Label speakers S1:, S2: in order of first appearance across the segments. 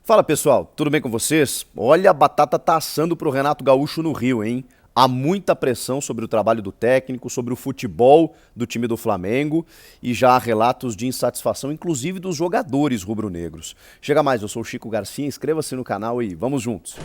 S1: Fala pessoal, tudo bem com vocês? Olha, a batata tá assando pro Renato Gaúcho no Rio, hein? Há muita pressão sobre o trabalho do técnico, sobre o futebol do time do Flamengo e já há relatos de insatisfação, inclusive dos jogadores rubro-negros. Chega mais, eu sou o Chico Garcia, inscreva-se no canal e vamos juntos.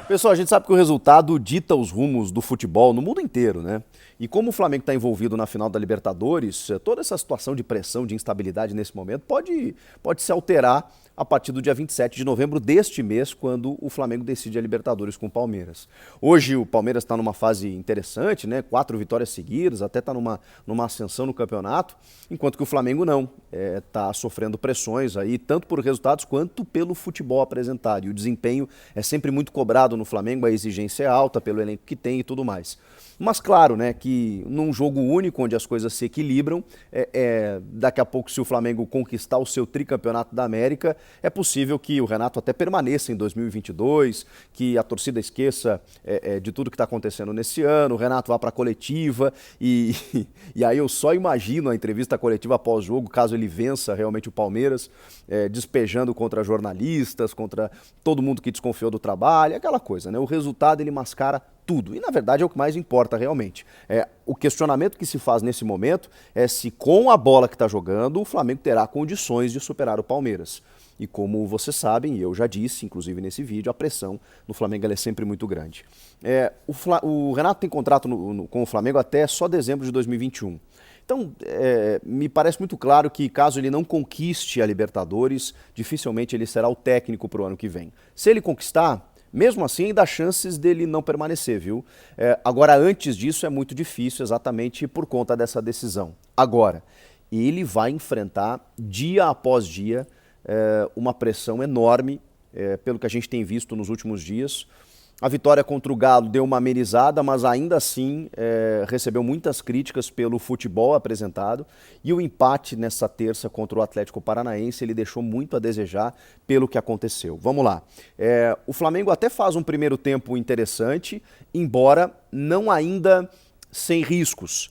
S1: Pessoal, a gente sabe que o resultado dita os rumos do futebol no mundo inteiro, né? E como o Flamengo está envolvido na final da Libertadores, toda essa situação de pressão, de instabilidade nesse momento pode se alterar a partir do dia 27 de novembro deste mês, quando o Flamengo decide a Libertadores com o Palmeiras. Hoje o Palmeiras está numa fase interessante, né? 4 vitórias seguidas, até está numa ascensão no campeonato, enquanto que o Flamengo não. Está sofrendo pressões aí, tanto por resultados quanto pelo futebol apresentado. E o desempenho é sempre muito cobrado no Flamengo, a exigência é alta pelo elenco que tem e tudo mais. Mas claro, né, que num jogo único, onde as coisas se equilibram, daqui a pouco, se o Flamengo conquistar o seu tricampeonato da América, é possível que o Renato até permaneça em 2022, que a torcida esqueça de tudo que está acontecendo nesse ano, o Renato vá para a coletiva e aí eu só imagino a entrevista coletiva pós-jogo, caso ele vença realmente o Palmeiras, despejando contra jornalistas, contra todo mundo que desconfiou do trabalho, aquela coisa, né? O resultado ele mascara tudo. E, na verdade, é o que mais importa realmente. O questionamento que se faz nesse momento é se, com a bola que está jogando, o Flamengo terá condições de superar o Palmeiras. E como vocês sabem, e eu já disse, inclusive nesse vídeo, a pressão no Flamengo ela é sempre muito grande. O Renato tem contrato com o Flamengo até só dezembro de 2021. Então, me parece muito claro que caso ele não conquiste a Libertadores, dificilmente ele será o técnico para o ano que vem. Se ele conquistar, mesmo assim, ainda há chances dele não permanecer, viu? Agora, antes disso, é muito difícil, exatamente por conta dessa decisão. Agora, ele vai enfrentar, dia após dia, uma pressão enorme, pelo que a gente tem visto nos últimos dias. A vitória contra o Galo deu uma amenizada, mas ainda assim recebeu muitas críticas pelo futebol apresentado. E o empate nessa terça contra o Atlético Paranaense, ele deixou muito a desejar pelo que aconteceu. Vamos lá. O Flamengo até faz um primeiro tempo interessante, embora não ainda sem riscos.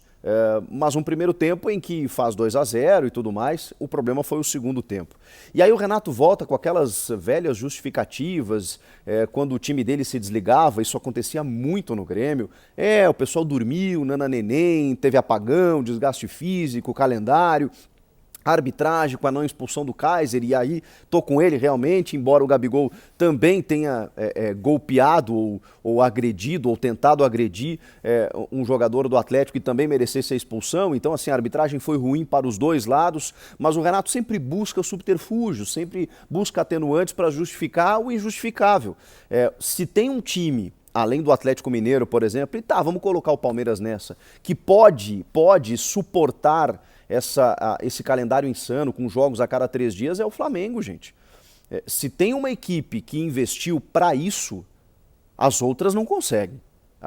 S1: Mas um primeiro tempo em que faz 2-0 e tudo mais, o problema foi o segundo tempo. E aí o Renato volta com aquelas velhas justificativas, quando o time dele se desligava, isso acontecia muito no Grêmio. O pessoal dormiu, nananeném, teve apagão, desgaste físico, calendário, a arbitragem com a não expulsão do Kaiser, e aí tô com ele realmente, embora o Gabigol também tenha golpeado ou agredido, ou tentado agredir um jogador do Atlético que também merecesse a expulsão, então assim, a arbitragem foi ruim para os dois lados, mas o Renato sempre busca subterfúgios, sempre busca atenuantes para justificar o injustificável. Se tem um time, além do Atlético Mineiro, por exemplo, e vamos colocar o Palmeiras nessa, que pode suportar esse calendário insano com jogos a cada 3 dias, é o Flamengo, gente. Se tem uma equipe que investiu para isso, as outras não conseguem.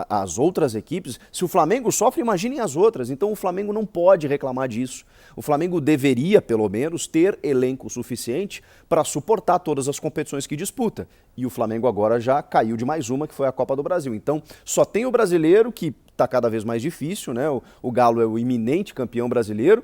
S1: As outras equipes, se o Flamengo sofre, imaginem as outras. Então o Flamengo não pode reclamar disso. O Flamengo deveria, pelo menos, ter elenco suficiente para suportar todas as competições que disputa. E o Flamengo agora já caiu de mais uma, que foi a Copa do Brasil. Então só tem o brasileiro, que está cada vez mais difícil, né? O Galo é o iminente campeão brasileiro,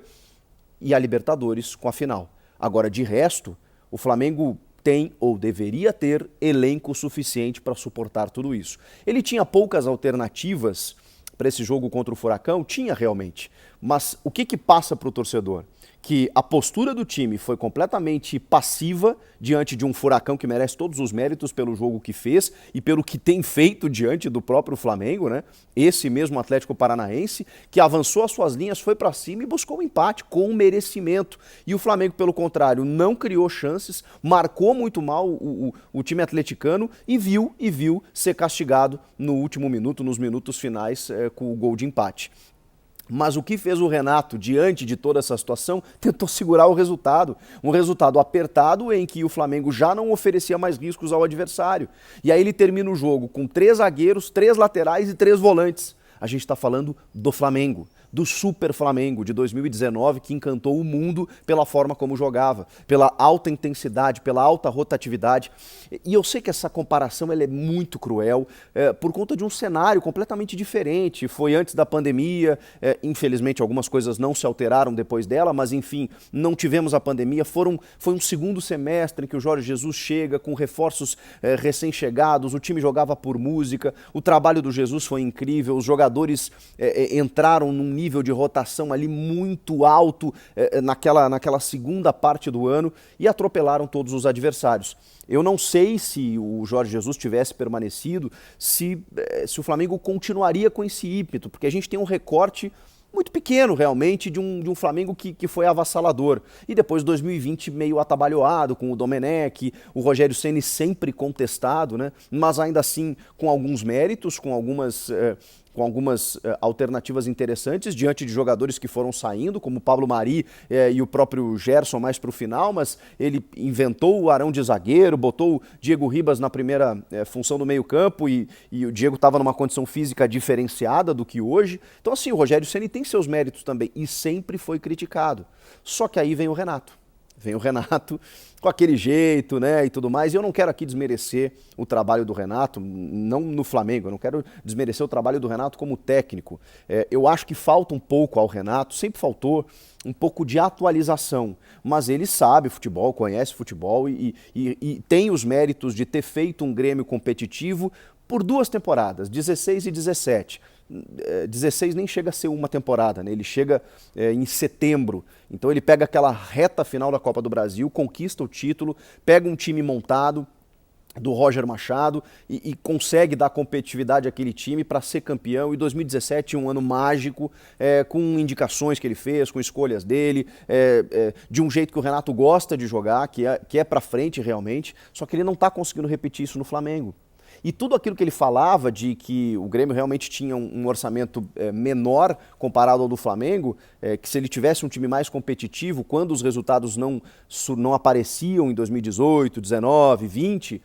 S1: e a Libertadores com a final. Agora, de resto, o Flamengo tem ou deveria ter elenco suficiente para suportar tudo isso. Ele tinha poucas alternativas para esse jogo contra o Furacão? Tinha realmente. Mas o que passa para o torcedor? Que a postura do time foi completamente passiva diante de um Furacão que merece todos os méritos pelo jogo que fez e pelo que tem feito diante do próprio Flamengo, né? Esse mesmo Atlético Paranaense, que avançou as suas linhas, foi para cima e buscou um empate com merecimento. E o Flamengo, pelo contrário, não criou chances, marcou muito mal o time atleticano e viu ser castigado no último minuto, nos minutos finais, com o gol de empate. Mas o que fez o Renato, diante de toda essa situação, tentou segurar o resultado. Um resultado apertado em que o Flamengo já não oferecia mais riscos ao adversário. E aí ele termina o jogo com 3 zagueiros, 3 laterais e 3 volantes. A gente está falando do Flamengo. do Super Flamengo de 2019, que encantou o mundo pela forma como jogava, pela alta intensidade, pela alta rotatividade. E eu sei que essa comparação ela é muito cruel, por conta de um cenário completamente diferente. Foi antes da pandemia, infelizmente algumas coisas não se alteraram depois dela, mas enfim, não tivemos a pandemia. Foi um segundo semestre em que o Jorge Jesus chega com reforços recém-chegados, o time jogava por música, o trabalho do Jesus foi incrível, os jogadores entraram num nível de rotação ali muito alto naquela segunda parte do ano e atropelaram todos os adversários. Eu não sei se o Jorge Jesus tivesse permanecido, se o Flamengo continuaria com esse ímpeto, porque a gente tem um recorte muito pequeno realmente de um Flamengo que foi avassalador. E depois 2020 meio atabalhoado com o Domenech, o Rogério Ceni sempre contestado, né? Mas ainda assim com alguns méritos, com algumas alternativas interessantes diante de jogadores que foram saindo, como o Pablo Mari e o próprio Gerson mais para o final, mas ele inventou o Arão de zagueiro, botou o Diego Ribas na primeira função do meio campo e o Diego estava numa condição física diferenciada do que hoje. Então assim, o Rogério Ceni tem seus méritos também e sempre foi criticado. Só que aí vem o Renato. Vem o Renato com aquele jeito, né, e tudo mais. E eu não quero aqui desmerecer o trabalho do Renato, não no Flamengo, eu não quero desmerecer o trabalho do Renato como técnico. Eu acho que falta um pouco ao Renato, sempre faltou um pouco de atualização, mas ele sabe futebol, conhece futebol e tem os méritos de ter feito um Grêmio competitivo por 2 temporadas, 16 e 17. 16 nem chega a ser uma temporada, né? Ele chega em setembro, então ele pega aquela reta final da Copa do Brasil, conquista o título, pega um time montado do Roger Machado e consegue dar competitividade àquele time para ser campeão. E 2017 um ano mágico, com indicações que ele fez, com escolhas dele, de um jeito que o Renato gosta de jogar, que é para frente realmente, só que ele não está conseguindo repetir isso no Flamengo. E tudo aquilo que ele falava de que o Grêmio realmente tinha um orçamento menor comparado ao do Flamengo, que se ele tivesse um time mais competitivo, quando os resultados não apareciam em 2018, 19, 20,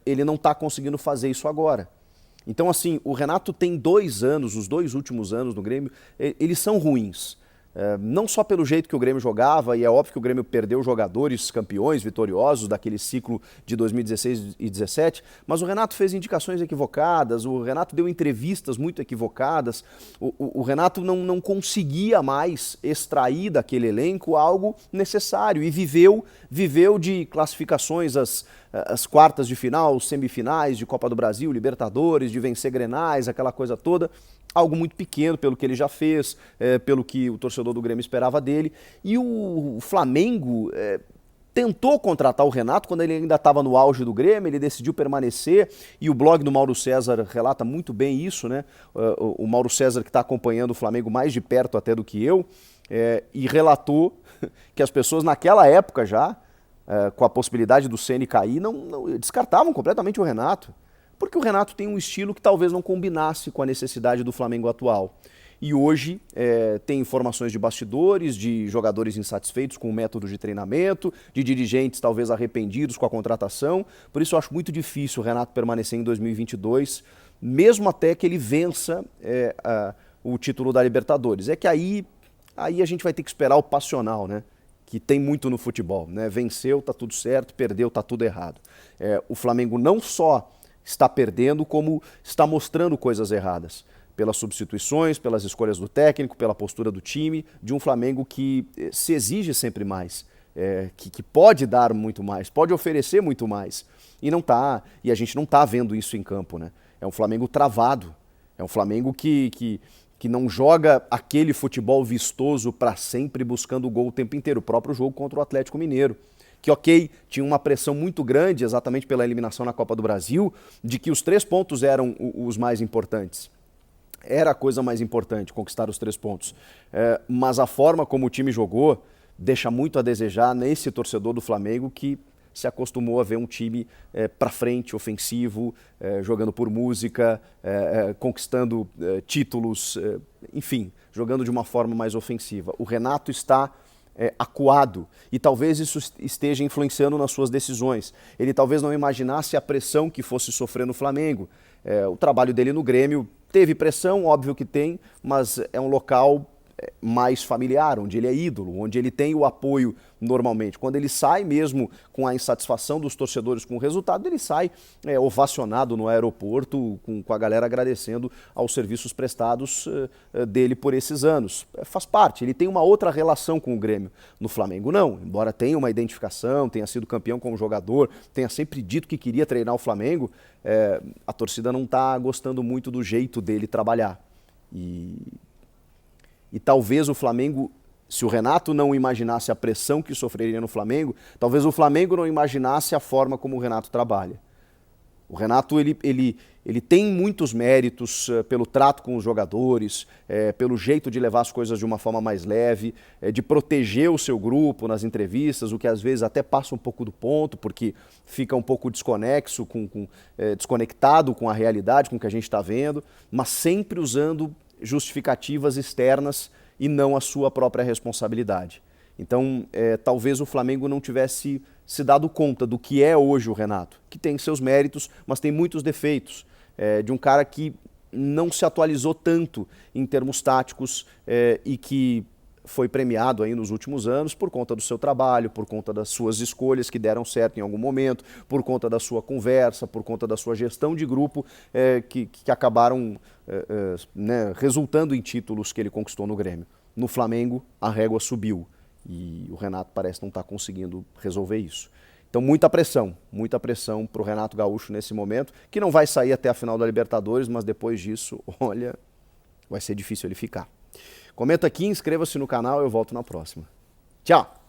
S1: ele não está conseguindo fazer isso agora. Então assim, o Renato tem 2 anos, os 2 últimos anos no Grêmio, eles são ruins. Não só pelo jeito que o Grêmio jogava, e é óbvio que o Grêmio perdeu jogadores campeões, vitoriosos daquele ciclo de 2016 e 2017, mas o Renato fez indicações equivocadas, o Renato deu entrevistas muito equivocadas, o Renato não conseguia mais extrair daquele elenco algo necessário e viveu de classificações às quartas de final, semifinais de Copa do Brasil, Libertadores, de vencer Grenais, aquela coisa toda. Algo muito pequeno pelo que ele já fez, pelo que o torcedor do Grêmio esperava dele. E o Flamengo tentou contratar o Renato quando ele ainda estava no auge do Grêmio, ele decidiu permanecer e o blog do Mauro César relata muito bem isso, né? O Mauro César que está acompanhando o Flamengo mais de perto até do que eu, e relatou que as pessoas naquela época já, com a possibilidade do Ceni cair, não descartavam completamente o Renato. Porque o Renato tem um estilo que talvez não combinasse com a necessidade do Flamengo atual. E hoje tem informações de bastidores, de jogadores insatisfeitos com o método de treinamento, de dirigentes talvez arrependidos com a contratação. Por isso eu acho muito difícil o Renato permanecer em 2022, mesmo até que ele vença o título da Libertadores. É que aí a gente vai ter que esperar o passional, né? Que tem muito no futebol, né? Venceu, tá tudo certo, perdeu, tá tudo errado. O Flamengo não só está perdendo, como está mostrando coisas erradas. Pelas substituições, pelas escolhas do técnico, pela postura do time, de um Flamengo que se exige sempre mais, que pode dar muito mais, pode oferecer muito mais. E não tá, e a gente não está vendo isso em campo, né? É um Flamengo travado, é um Flamengo que não joga aquele futebol vistoso para sempre buscando o gol o tempo inteiro. O próprio jogo contra o Atlético Mineiro. Que ok, tinha uma pressão muito grande, exatamente pela eliminação na Copa do Brasil, de que os 3 pontos eram os mais importantes. Era a coisa mais importante, conquistar os 3 pontos. Mas a forma como o time jogou deixa muito a desejar nesse torcedor do Flamengo que se acostumou a ver um time para frente, ofensivo, jogando por música, conquistando títulos, enfim, jogando de uma forma mais ofensiva. O Renato está acuado e talvez isso esteja influenciando nas suas decisões. Ele talvez não imaginasse a pressão que fosse sofrer no Flamengo. O trabalho dele no Grêmio teve pressão, óbvio que tem, mas é um local mais familiar, onde ele é ídolo, onde ele tem o apoio normalmente. Quando ele sai mesmo com a insatisfação dos torcedores com o resultado, ele sai ovacionado no aeroporto, com a galera agradecendo aos serviços prestados dele por esses anos. Faz parte, ele tem uma outra relação com o Grêmio. No Flamengo não, embora tenha uma identificação, tenha sido campeão como jogador, tenha sempre dito que queria treinar o Flamengo, a torcida não está gostando muito do jeito dele trabalhar. E talvez o Flamengo, se o Renato não imaginasse a pressão que sofreria no Flamengo, talvez o Flamengo não imaginasse a forma como o Renato trabalha. O Renato ele tem muitos méritos pelo trato com os jogadores, pelo jeito de levar as coisas de uma forma mais leve, de proteger o seu grupo nas entrevistas, o que às vezes até passa um pouco do ponto, porque fica um pouco desconexo, desconectado com a realidade, com o que a gente está vendo, mas sempre usando justificativas externas e não a sua própria responsabilidade. Então, talvez o Flamengo não tivesse se dado conta do que é hoje o Renato, que tem seus méritos, mas tem muitos defeitos, de um cara que não se atualizou tanto em termos táticos e que foi premiado aí nos últimos anos por conta do seu trabalho, por conta das suas escolhas que deram certo em algum momento, por conta da sua conversa, por conta da sua gestão de grupo, que acabaram resultando em títulos que ele conquistou no Grêmio. No Flamengo, a régua subiu e o Renato parece não estar conseguindo resolver isso. Então muita pressão para o Renato Gaúcho nesse momento, que não vai sair até a final da Libertadores, mas depois disso, olha, vai ser difícil ele ficar. Comenta aqui, inscreva-se no canal, eu volto na próxima. Tchau!